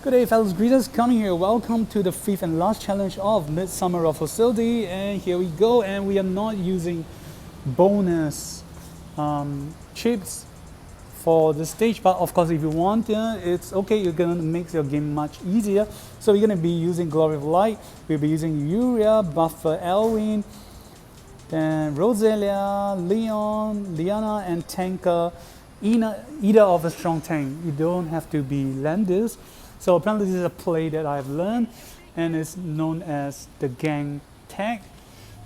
Good day, fellows greeters. Coming here. Welcome to the fifth and last challenge of Midsummer of Facility. And here we go. And we are not using bonus chips for the stage. But of course, if you want, it's okay. You're going to make your game much easier. So we're going to be using Glory of Light. We'll be using Uriah, Buffer Elwyn, then Roselia, Leon, Liana, and Tanker. Either of a strong tank. You don't have to be Landis. So apparently this is a play that I've learned, and it's known as the gang tag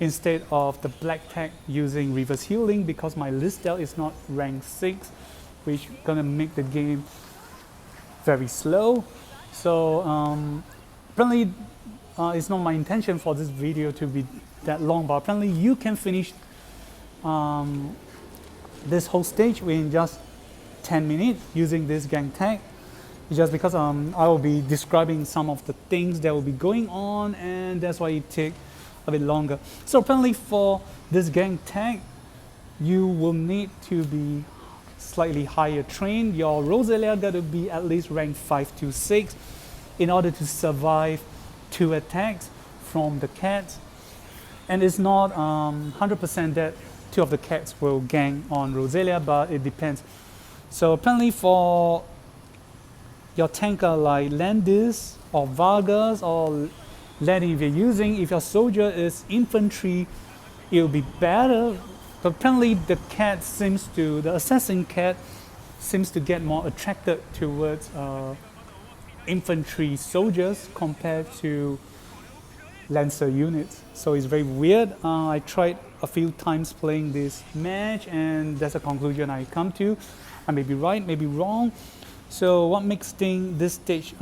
instead of the black tag using reverse healing, because my Listel is not rank 6, which gonna make the game very slow. So apparently it's not my intention for this video to be that long, but apparently you can finish this whole stage in just 10 minutes using this gang tag. Just because I will be describing some of the things that will be going on, and that's why it takes a bit longer. So apparently for this gang tag, you will need to be slightly higher trained. Your Roselia got to be at least rank 5 to 6 in order to survive 2 attacks from the cats. And it's not 100% that 2 of the cats will gang on Roselia, but it depends. So apparently for your tanker like Landis or Vargas or Lenny, if you're using, if your soldier is infantry, it will be better. But apparently the assassin cat seems to get more attracted towards infantry soldiers compared to lancer units. So it's very weird. I tried a few times playing this match, and that's a conclusion I come to. I may be right, may be wrong. So what makes this stage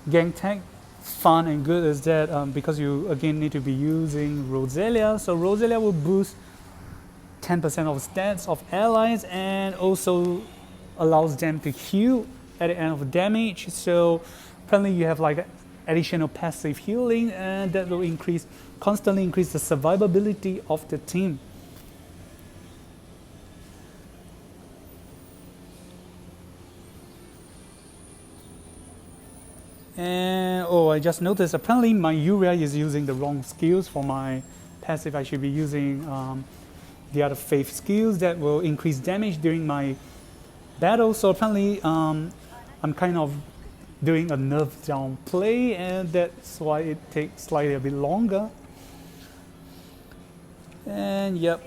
gang tag fun and good is that because you again need to be using Roselia. So Roselia will boost 10% of stats of allies and also allows them to heal at the end of damage. So apparently you have like additional passive healing, and that will constantly increase the survivability of the team. And I just noticed apparently my Uriah is using the wrong skills for my passive. I should be using the other faith skills that will increase damage during my battle. So apparently I'm kind of doing a nerf down play, and that's why it takes slightly a bit longer. And yep.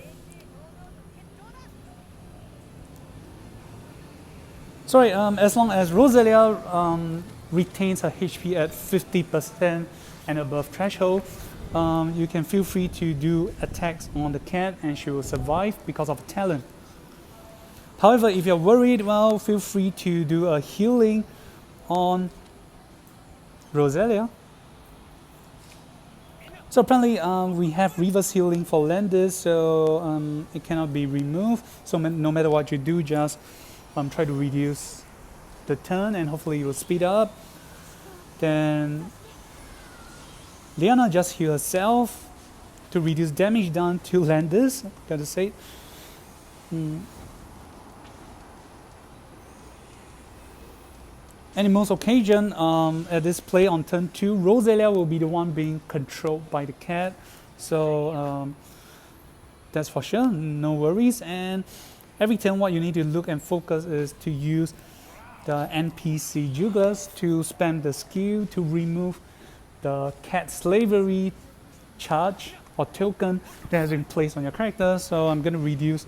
Sorry, as long as Roselia retains her HP at 50% and above threshold, you can feel free to do attacks on the cat and she will survive because of talent. However, if you're worried, well, feel free to do a healing on Roselia. So apparently we have reverse healing for Landis, so it cannot be removed. So no matter what you do, just try to reduce the turn and hopefully it will speed up. Then Liana just heal herself to reduce damage done to Landis, gotta say. And in most occasion, at this play on turn 2, Roselia will be the one being controlled by the cat. So that's for sure, no worries. And every turn what you need to look and focus is to use the NPC jugglers to spam the skill to remove the cat slavery charge or token that has been placed on your character. So I'm going to reduce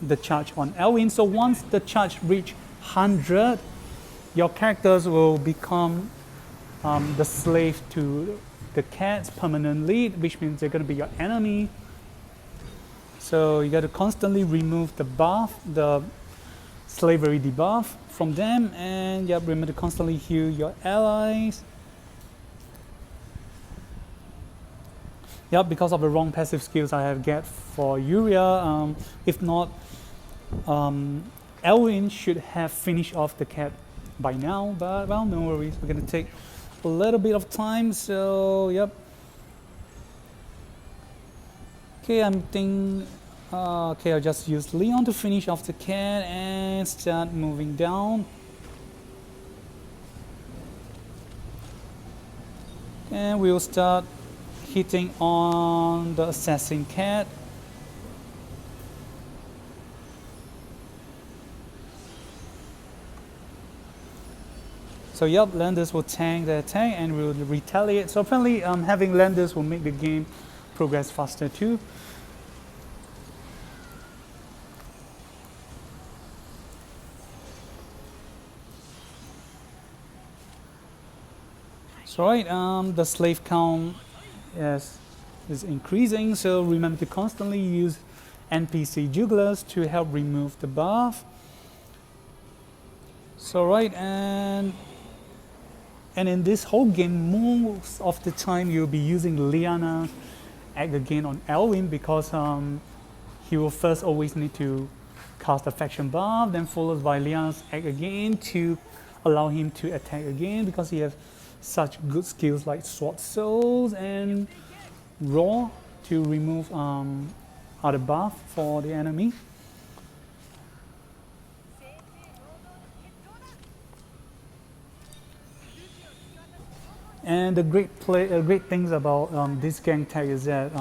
the charge on Elwyn. So once the charge reach 100, your characters will become the slave to the cats permanently, which means they're going to be your enemy. So you got to constantly remove the buff, the slavery debuff from them, and yeah, remember to constantly heal your allies. Yeah, because of the wrong passive skills I have get for Uriah. If not, Elwyn should have finished off the cat by now, but well, no worries. We're gonna take a little bit of time. So yep. Okay, I'm thinking. Okay, I'll just use Leon to finish off the cat and start moving down. And we'll start hitting on the assassin cat. So yep, Landis will tank the attack and will retaliate. So apparently having Landis will make the game progress faster too. So right, the slave count is increasing, so remember to constantly use NPC jugglers to help remove the buff. So right, and in this whole game, most of the time you'll be using Liana act again on Elwyn because he will first always need to cast affection buff, then followed by Liana's act again to allow him to attack again because he has such good skills like Sword Souls and Raw to remove other buff for the enemy. And the great things about this gang tag is that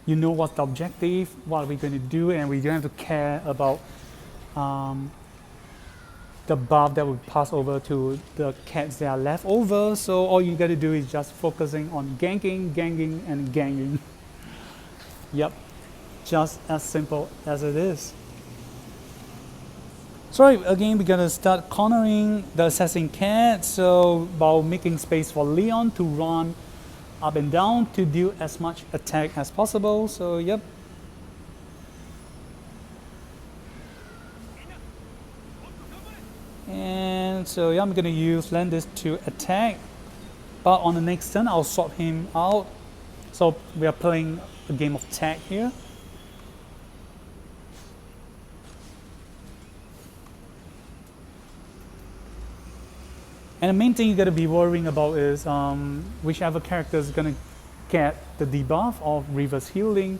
you know what's the objective, what are we going to do, and we don't have to care about the buff that will pass over to the cats that are left over. So all you got to do is just focusing on ganking, and ganging. Yep, just as simple as it is. So again, we're gonna start cornering the assassin cat. So while making space for Leon to run up and down to do as much attack as possible. So yep. And so yeah, I'm gonna use Landis to attack, but on the next turn I'll swap him out. So we are playing a game of tag here. And the main thing you gotta be worrying about is whichever character is gonna get the debuff of reverse healing.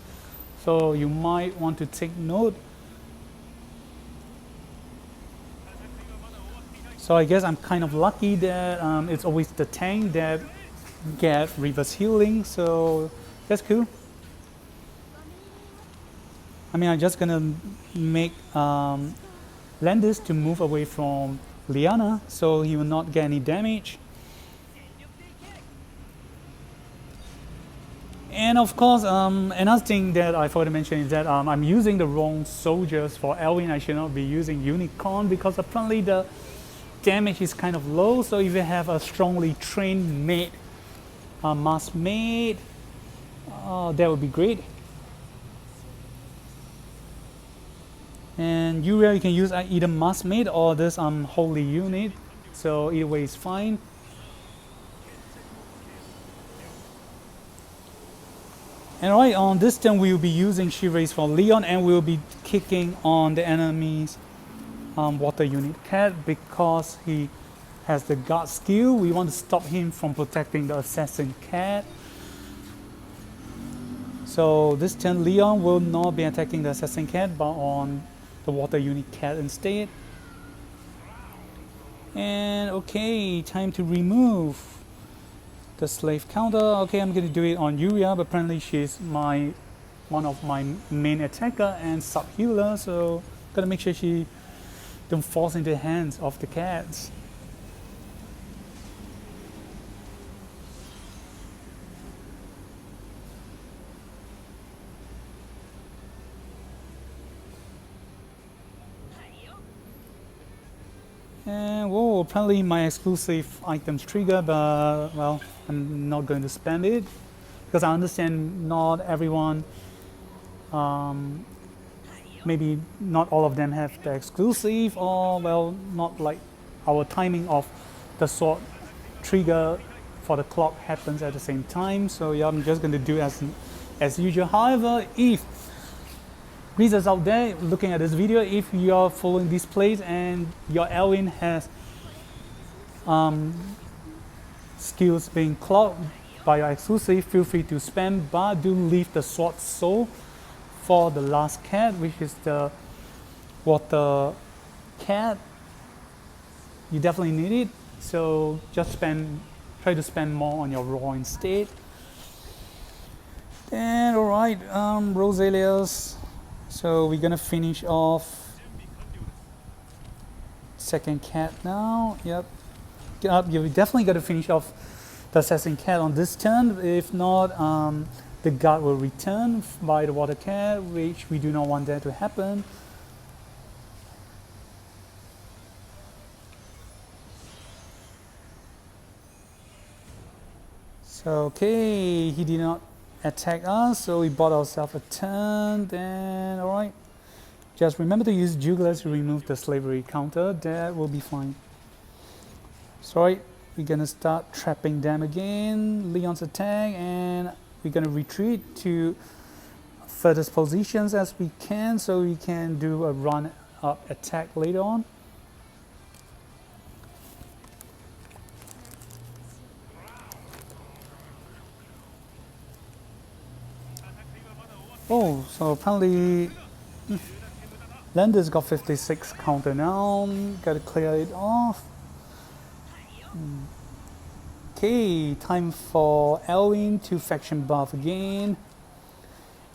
So you might want to take note. So I guess I'm kind of lucky that it's always the tank that get reverse healing. So that's cool. I mean, I'm just gonna make Landis to move away from Liana, so he will not get any damage. And of course, another thing that I forgot to mention is that I'm using the wrong soldiers for Elwyn. I should not be using Unicorn because apparently the damage is kind of low. So if you have a strongly trained maid, mask maid, that would be great. And you can use either mask maid or this holy unit, so either way is fine. And right, on this turn we will be using Shield Rays for Leon, and we will be kicking on the enemy's water unit cat because he has the guard skill. We want to stop him from protecting the assassin cat. So this turn Leon will not be attacking the assassin cat, but on the water unit cat instead. And okay, time to remove the slave counter. Okay, I'm gonna do it on Yuria, but apparently she's one of my main attacker and sub healer, so gotta make sure she don't fall into the hands of the cats. And whoa, apparently my exclusive items trigger, but well, I'm not going to spend it because I understand not everyone, maybe not all of them have the exclusive, or well, not like our timing of the sword trigger for the clock happens at the same time. So yeah, I'm just going to do as usual. However, if Greasers out there looking at this video, if you are following this plays and your Elwyn has skills being clocked by your exclusive, feel free to spam, but do leave the Sword Soul for the last cat, which is the water cat. You definitely need it, so just spend try to spend more on your raw instead. And alright, Roselia's. So we're gonna finish off second cat now. Yep. You definitely got to finish off the assassin cat on this turn. If not, the guard will return by the water cat, which we do not want that to happen. So okay, he did not attack us, so we bought ourselves a turn. Then alright, just remember to use Jugglers to remove the slavery counter. That will be fine. So alright, we're gonna start trapping them again. Leon's attack, and we're gonna retreat to furthest positions as we can, so we can do a run up attack later on. Oh, so apparently Landis got 56 counter now. Gotta clear it off. Okay, time for Elwyn to faction buff again.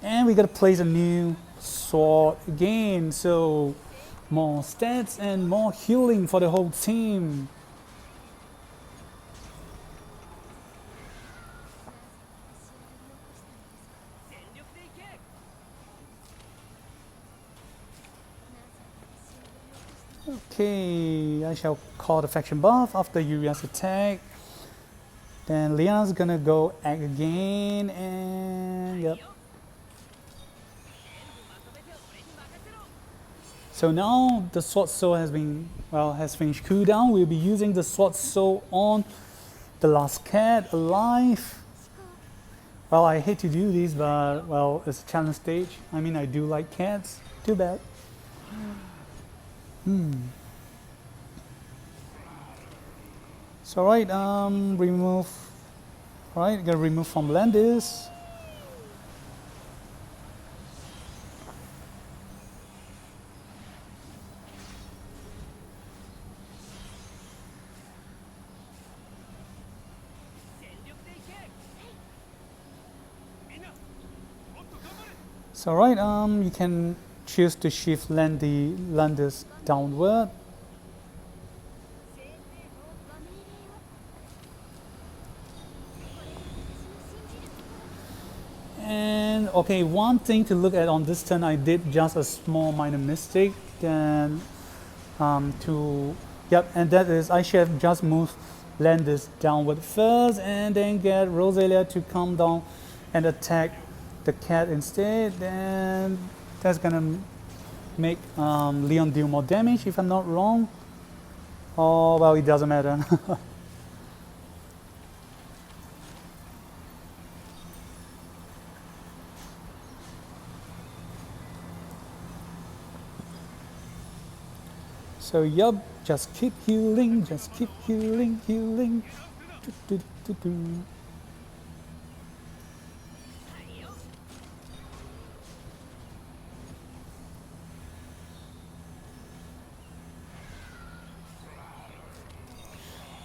And we gotta place a new sword again. So more stats and more healing for the whole team. Okay, I shall call the faction buff after Uria's attack. Then Leon's gonna go act again, and yep. So now the Sword Soul has finished cooldown. We'll be using the Sword Soul on the last cat alive. Well, I hate to do this, but well, it's a challenge stage. I mean, I do like cats. Too bad. So right, remove. Right, gonna remove from Landis. So right, you can choose to shift Landis downward. And okay, one thing to look at on this turn, I did just a small minor mistake. Then and that is I should have just moved Landis downward first, and then get Roselia to come down and attack the cat instead. Then that's gonna make Leon deal more damage if I'm not wrong. Oh well, it doesn't matter. So yup, just keep healing, just keep healing, healing. Do, do, do, do.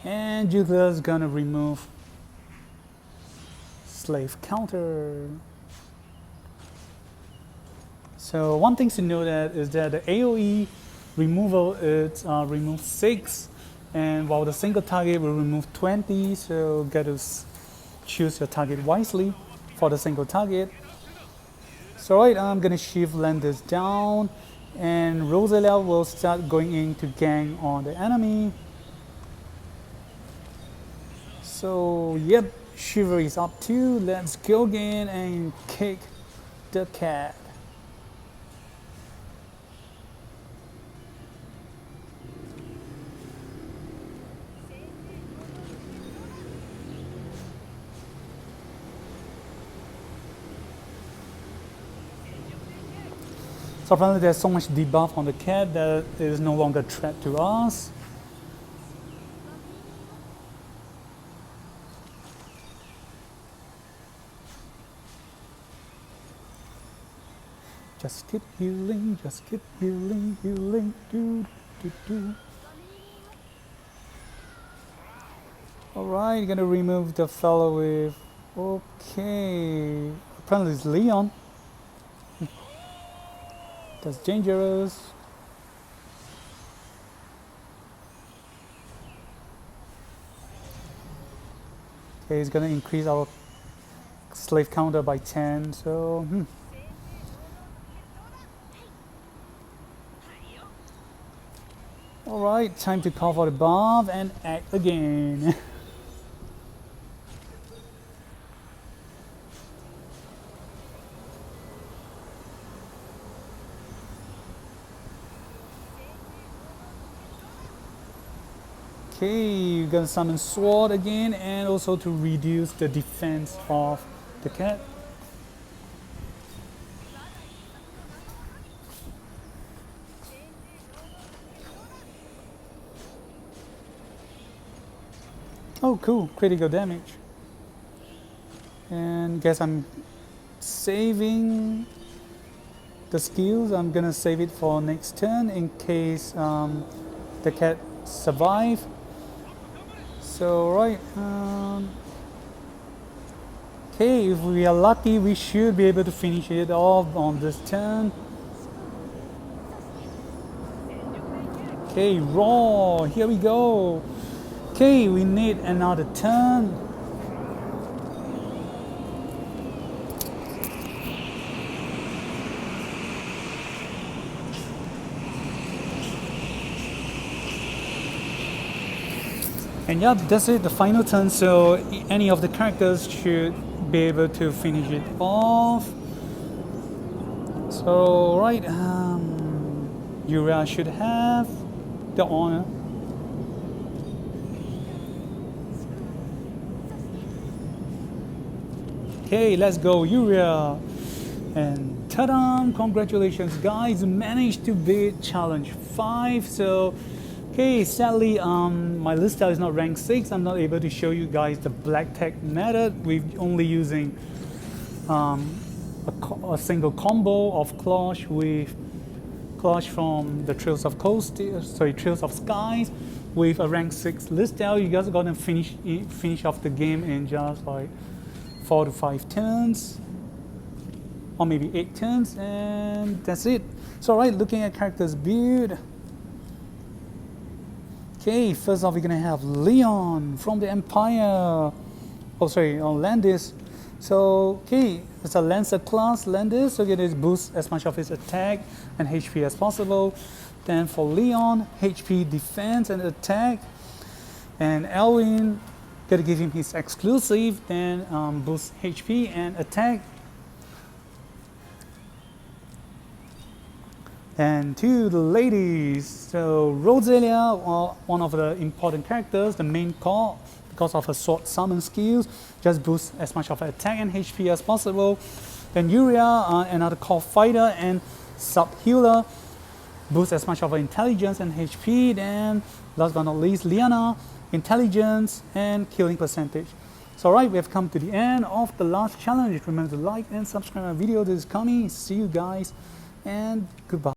And Juggler's gonna remove slave counter. So one thing to know that is that the AoE removal is remove 6, and while the single target will remove 20, so got to choose your target wisely for the single target. So right, I'm gonna shift Landis down, and Roselia will start going in to gang on the enemy. So yep, Shiver is up too. Let's go again and kick the cat. So apparently there's so much debuff on the cat that it is no longer a threat to us. Just keep healing, healing, do, do, do. Alright, gonna remove the fellow with. Okay. Apparently it's Leon. That's dangerous. Okay, it's gonna increase our slave counter by 10, so. Alright, time to call for the bomb and act again. Okay, you're gonna summon sword again and also to reduce the defense of the cat. Oh cool, critical damage. And guess I'm saving the skills. I'm gonna save it for next turn in case the cat survive. So right, okay, if we are lucky, we should be able to finish it off on this turn. Okay, raw, here we go. Okay, we need another turn. And yeah, that's it, the final turn, so any of the characters should be able to finish it off. So, right, Yuria should have the honor. Okay, let's go, Yuria. And ta-da! Congratulations, guys, you managed to beat challenge 5. So, okay, sadly, my list style is not rank 6. I'm not able to show you guys the black tech method. We're only using a single combo of Clash with Clash from the Trails of Coast, Trails of Skies, with a rank 6 list style. You guys are gonna finish off the game in just like 4 to 5 turns. Or maybe 8 turns, and that's it. So, right, looking at characters build. Okay, first off, we're gonna have Leon from the Empire. Oh, sorry, Landis. So, okay, it's a Lancer class, Landis. So, get his boost as much of his attack and HP as possible. Then for Leon, HP, defense, and attack. And Elwin, gotta give him his exclusive, then boost HP and attack. And to the ladies, so Rosalia, one of the important characters, the main core, because of her sword summon skills, just boost as much of her attack and HP as possible. Then Yuria, another core fighter and sub healer, boost as much of her intelligence and HP. Then last but not least, Liana, intelligence and killing percentage. So right, we have come to the end of the last challenge. Remember to like and subscribe my video. This is Kami. See you guys and goodbye.